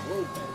Whoa, baby.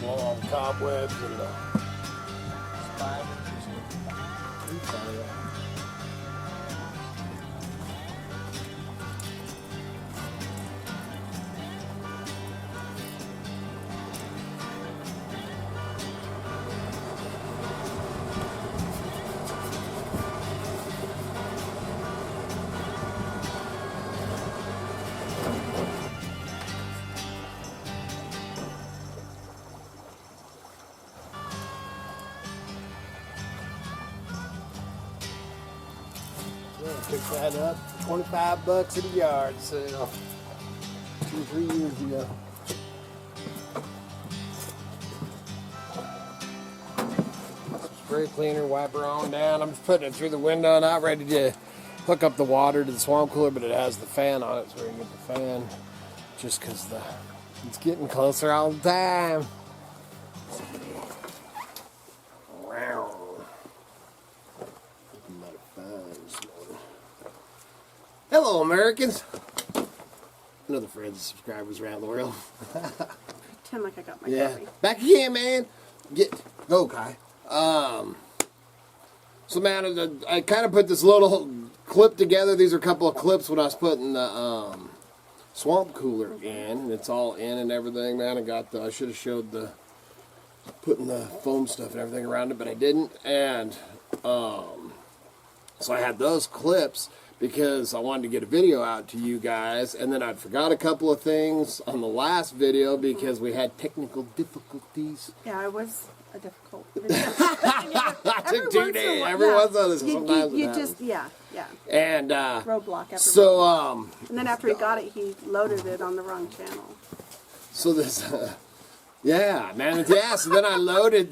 Long cobwebs and spiders. Pick that up, 25 bucks at a yard sale 2-3 years ago. Spray cleaner, wiper on down. I'm just putting it through the window, not ready to hook up the water to the swamp cooler, but it has the fan on it, so we can get the fan just because it's getting closer all the time. Wow. Hello, Americans. Another friends and subscribers around the world. Pretend like I got my coffee. Back again, man. Go, Kai. So, man, I kind of put this little clip together. These are a couple of clips when I was putting the swamp cooler in. It's all in and everything, man. I should have showed putting the foam stuff and everything around it, but I didn't. And so I had those clips because I wanted to get a video out to you guys, and then I forgot a couple of things on the last video because we had technical difficulties. Yeah, it was a difficult video. Took 2 days. Every once in a while, sometimes you just, yeah. And roadblock after so, roadblock. And then after he got it, he loaded it on the wrong channel. So this, yeah, man, so then I loaded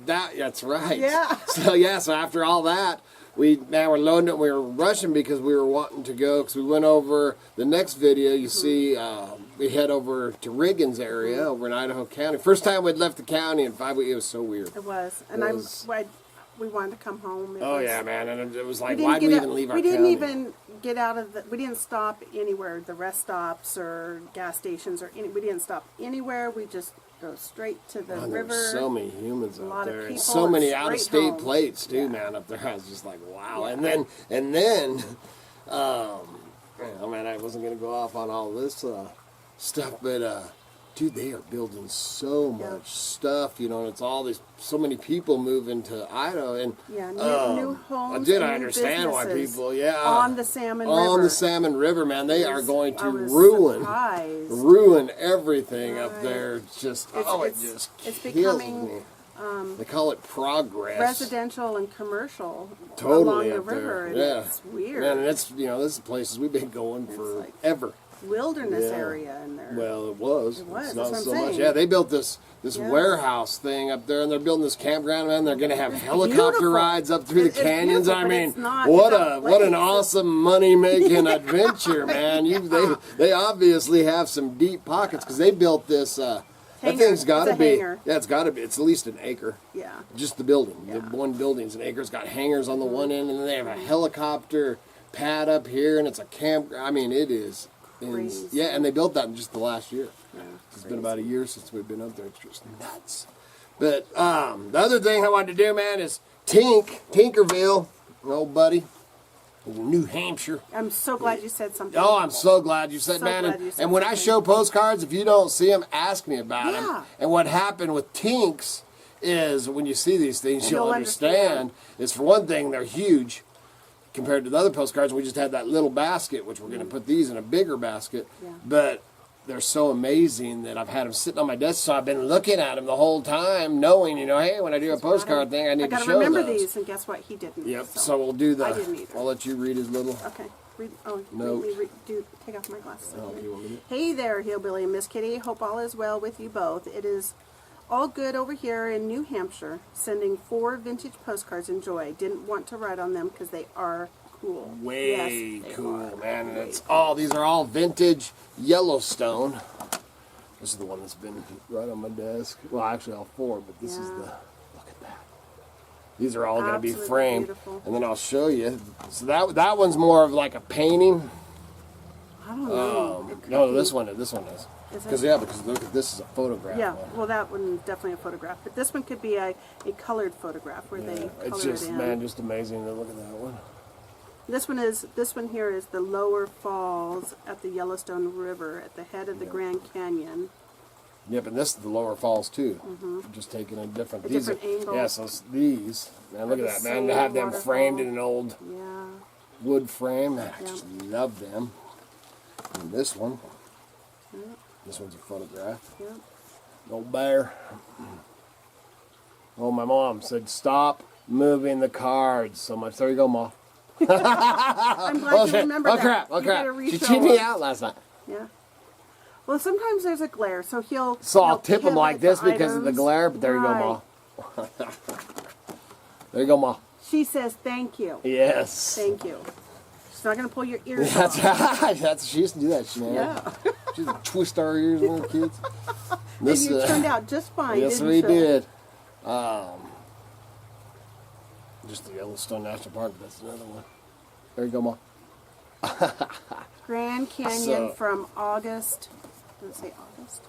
that's right. Yeah. So after all that, we're loading it. We were rushing because we were wanting to go, because we went over the next video. You see, we head over to Riggins area over in Idaho County. First time we'd left the county in 5 weeks. It was so weird. It was, and we wanted to come home. Yeah, man, and it was like, why did we even leave our county? We didn't even get out of we didn't stop anywhere, the rest stops or gas stations or we didn't stop anywhere. We just go straight to the river. There's so many humans out there, and so many out-of-state plates too, man, up there. I was just like, wow. Yeah. And then, man, I wasn't gonna go off on all this stuff, but dude, they are building so much stuff, and it's all so many people moving to Idaho, and new homes. I understand why people, on the Salmon River. On the Salmon River, man, they are going to ruin everything up there. It's just, it's becoming me. They call it progress. Residential and commercial totally along the up river. There. It's weird. Man, and it's this is places we've been going forever. Wilderness area in there. Well, it was. It's not that's so what I'm much. saying. Yeah, they built this warehouse thing up there, and they're building this campground, and they're going to have helicopter rides up through the canyons. I mean, what an awesome money making adventure, man! They obviously have some deep pockets because they built this. That thing's got to be. Hangar. Yeah, it's got to be. It's at least an acre. Yeah. Just the building. The one building's an acre. It's got hangars on the one end, and then they have a helicopter pad up here, and it's a camp. I mean, it is. Yeah, and they built that in just the last year. Yeah, it's been about a year since we've been up there. It's just nuts. But the other thing I wanted to do, man, is Tinkerville, my old buddy. New Hampshire. I'm so glad you said something. Oh, I'm so glad you said, So man. glad you said And when I something. show postcards, if you don't see them, ask me about them. Yeah. And what happened with Tinks is when you see these things, you'll You'll understand. Is for one thing, they're huge compared to the other postcards. We just had that little basket, which we're going to put these in a bigger basket. Yeah. But they're so amazing that I've had them sitting on my desk, so I've been looking at them the whole time, knowing, hey, when I do a postcard thing, I need to show those. I got to remember these, and guess what? He didn't. Yep. So we'll do I didn't either. I'll let you read his little. Okay. Note. Take off my glasses. Oh, you want me to? Hey there, Hillbilly and Miss Kitty. Hope all is well with you both. It is all good over here in New Hampshire. Sending 4 vintage postcards. Enjoy. Didn't want to write on them because they are cool. Way Yes, they cool, are. man. And Way it's cool. these are all vintage Yellowstone. This is the one that's been right on my desk. Well, actually all 4, but this is the, look at that. These are all going to be Absolutely framed. beautiful. And then I'll show you. So that one's more of like a painting. I don't know. It could No, be. this one is. Is Because it? because look at this is a photograph. Yeah, man. well, that one is definitely a photograph. But this one could be a colored photograph where they Yeah, color it's just it in. man, just amazing to look at that one. This one here is the lower falls at the Yellowstone River at the head of the Grand Canyon. Yep, and this is the lower falls too. Just taking a different. A these different are, angle. Yeah, so these. Man, look Of at the that, man. To have them same framed in waterfall. an old Yeah. wood frame. I Yeah. just love them. And this one. This one's a photograph. Yeah. Old bear. Oh, my mom said, stop moving the cards so much. There you go, Ma. I'm glad you remember Oh, that. crap. Oh, You gotta crap. She reshow cheated me us. out last night. Yeah. Well, sometimes there's a glare, so he'll. So I'll he'll tip them like pivot this the because of the items. glare, but there you go, Ma. Right. There you go, Ma. She says thank you. Yes. Thank you. She's not going to pull your ears That's off. right. She used to do that, she man. Yeah. She used to twist our ears when we were kids. And you turned out just fine, Yes, didn't we you? did. Just the Yellowstone National Park, but that's another one. There you go, Ma. Grand Canyon So- from August. Does it say August?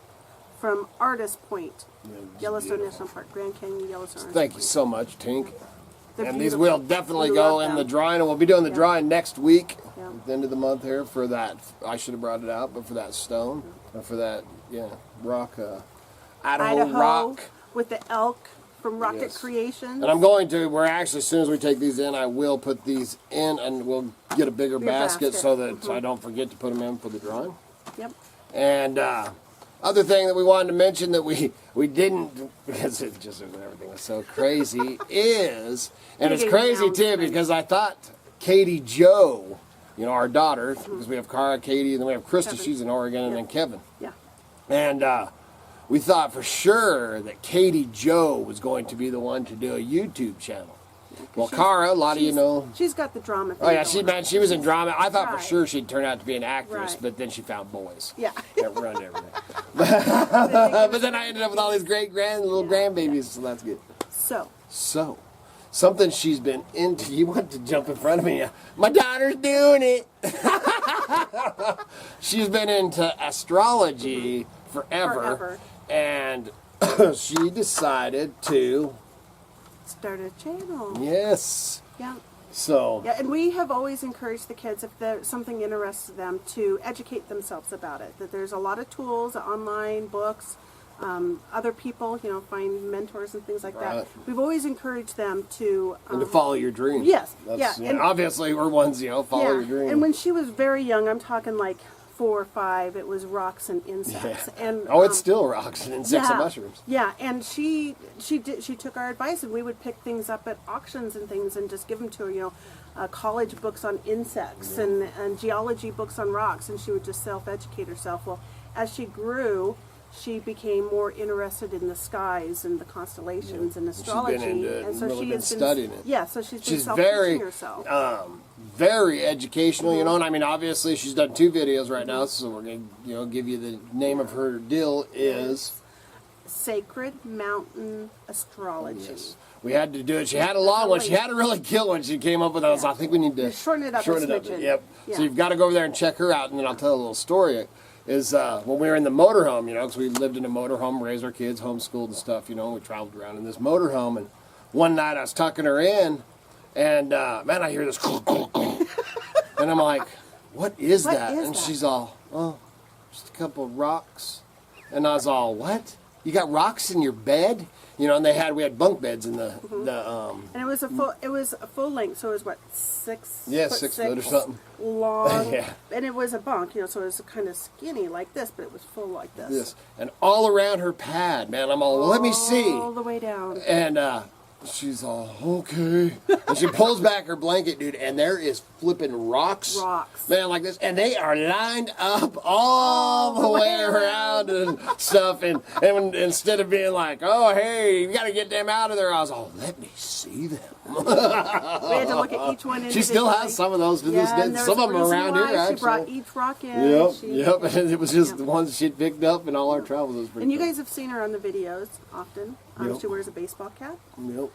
From Artist Point, Yeah, it's Yellowstone beautiful. National Park, Grand Canyon, Yellowstone. Thank you Artist so much, Tink. Point. They're And these beautiful. will definitely We go love in the them. drawing, and we'll be doing the Yeah. drawing next week, Yeah. at the end of the month here, for that. I should have brought it out, but for that stone, or for that, rock, Idaho rock. with the elk from Rocket Yes. Creations. And we're actually, as soon as we take these in, I will put these in, and we'll get a bigger Bigger basket basket. so that I don't forget to put them in for the drawing. Yep. And other thing that we wanted to mention that we didn't, because it just everything was so crazy, is, and it's Big crazy too announcement. because I thought Katie Jo, our daughter, because we have Cara, Katie, and then we have Krista, Kevin. she's in Oregon, and Yeah. then Kevin. Yeah. And we thought for sure that Katie Jo was going to be the one to do a YouTube channel. Well, Cara, a lot of you know. She's got the drama thing Oh yeah, going. she was in drama. I thought for Right. sure she'd turn out to be an actress, Right. but then she found boys. Yeah. That ruined everything. But then I ended up with all these little grandbabies, so that's good. So, something she's been into. You want to jump in front of me? My daughter's doing it. She's been into astrology forever. And she decided to, start a channel. yes. Yeah. So, Yeah, and we have always encouraged the kids, if there's something interests them, to educate themselves about it. That there's a lot of tools, online, books, other people, find mentors and things like Right. that. We've always encouraged them to... and to follow your dreams. Yes, That's, yeah, and- obviously, we're ones, follow your dreams. and when she was very young, I'm talking like 4 or 5, it was rocks and insects. And Oh, it's still rocks and insects and mushrooms. Yeah, and she took our advice, and we would pick things up at auctions and things, and just give them to her. College books on insects and geology books on rocks, and she would just self-educate herself. Well, as she grew, she became more interested in the skies and the constellations and astrology, She's been into it and so and really she been has been studying it. Yeah, so she's been She's self-teaching herself. very educational, and I mean, obviously, she's done 2 videos right now, so we're going to, give you the name of her deal is... Sacred Mountain Astrology. Yes. We had to do it. She had a long one. She had a really kill one. She came up with us. I think we need to Shorten it up a smidgen. Yep. Yeah. So you've got to go over there and check her out, and then I'll tell a little story. Is when we were in the motorhome, because we lived in a motorhome, raised our kids, homeschooled and stuff, we traveled around in this motorhome, and one night I was tucking her in, And man, I hear this, and I'm like, what is that? And she's all, oh, just a couple of rocks. And I was all, what? You got rocks in your bed? You know, and we had bunk beds in the and it was a full length, so it was what, 6 6 foot or something long. Yeah. And it was a bunk, you know, so it was kind of skinny like this, but it was full like this. Yes. And all around her pad, man, I'm all, let me see. All the way down. And she's all, okay. And she pulls back her blanket, dude, and there is flipping rocks. Man, like this. And they are lined up all the way around and stuff. And instead of being like, oh, hey, you got to get them out of there, I was all, let me see them. We had to look at each one individually. She still has some of those to this day. Some of them around here, actually. She brought each rock in. Yep. And it was just the ones she'd picked up in all our travels. It was pretty And you cool. guys have seen her on the videos often. Yep. She wears a baseball cap. Yep.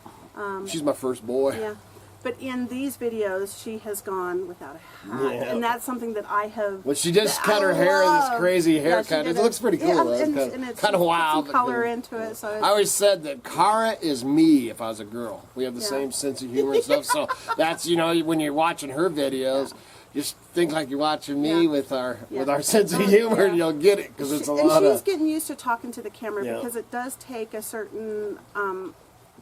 She's my first boy. Yeah. But in these videos, she has gone without a hat. Yeah. And that's something that I have... Well, she just cut her hair in this crazy haircut. It looks pretty cool. Yeah, though. and it's kind of wild. some color into it. So I always said that Cara is me if I was a girl. We have the same sense of humor and stuff. So that's, you know, when you're watching her videos, just think like you're watching me with our sense of humor, and you'll get it because it's a lot of... And she's getting used to talking to the camera because it does take a certain...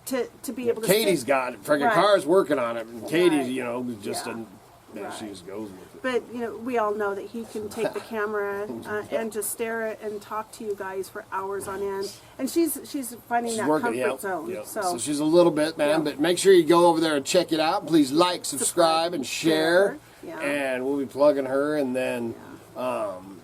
to be able to... Katie's got it. Freaking Cara's working on it. And Katie's, you know, just she just goes with it. But, you know, we all know that he can take the camera and just stare at and talk to you guys for hours on end. And she's finding that comfort zone. Yep. So she's a little bit, man. But make sure you go over there and check it out. Please like, subscribe, and share. Yeah. And we'll be plugging her. And then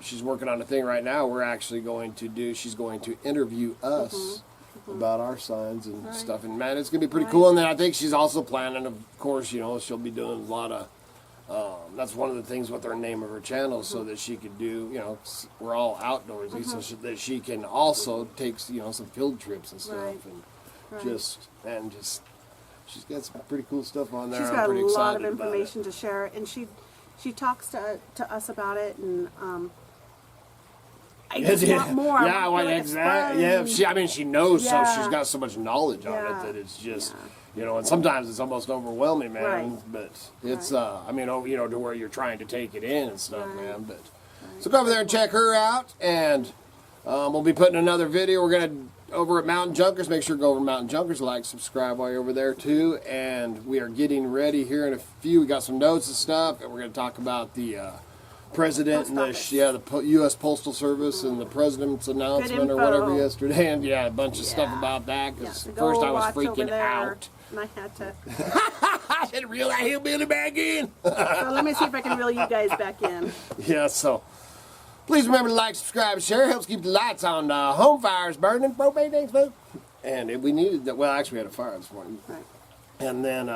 she's working on a thing right now. We're actually going to do, she's going to interview us about our signs and stuff. And, man, it's going to be pretty cool. And then I think she's also planning, of course, you know, she'll be doing a lot of... that's one of the things with her name of her channel, so that she could do, you know, we're all outdoorsy, so that she can also take, you know, some field trips and stuff, and just she's got some pretty cool stuff on there. She's got a lot of information to share, and she talks to us about it, and I just want more. Yeah, well, exactly. Yeah, I mean, she knows, so she's got so much knowledge on it that it's just. You know, and sometimes it's almost overwhelming, man. But it's, I mean, you know, to where you're trying to take it in and stuff, man. But so go over there and check her out, and we'll be putting another video. We're gonna over at Mountain Junkers. Make sure to go over to Mountain Junkers, like, subscribe while you're over there too. And we are getting ready here in a few. We got some notes and stuff, and we're gonna talk about the president and the U.S. Postal Service and the president's announcement or whatever yesterday, and a bunch of stuff about that. Because first I was freaking out. And I had to. I had to reel that hillbilly back in. So let me see if I can reel you guys back in. Yeah, so please remember to like, subscribe, and share. Helps keep the lights on. Home fires burning. Propane tanks, folks. And we needed that. Well, actually, we had a fire this morning. Right. And then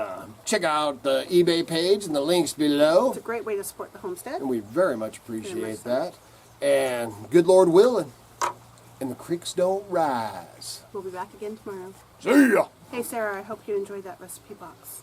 check out the eBay page and the links below. It's a great way to support the homestead. And we very much appreciate that. And good Lord willing, and the creeks don't rise. We'll be back again tomorrow. See ya! Hey, Sarah, I hope you enjoyed that recipe box.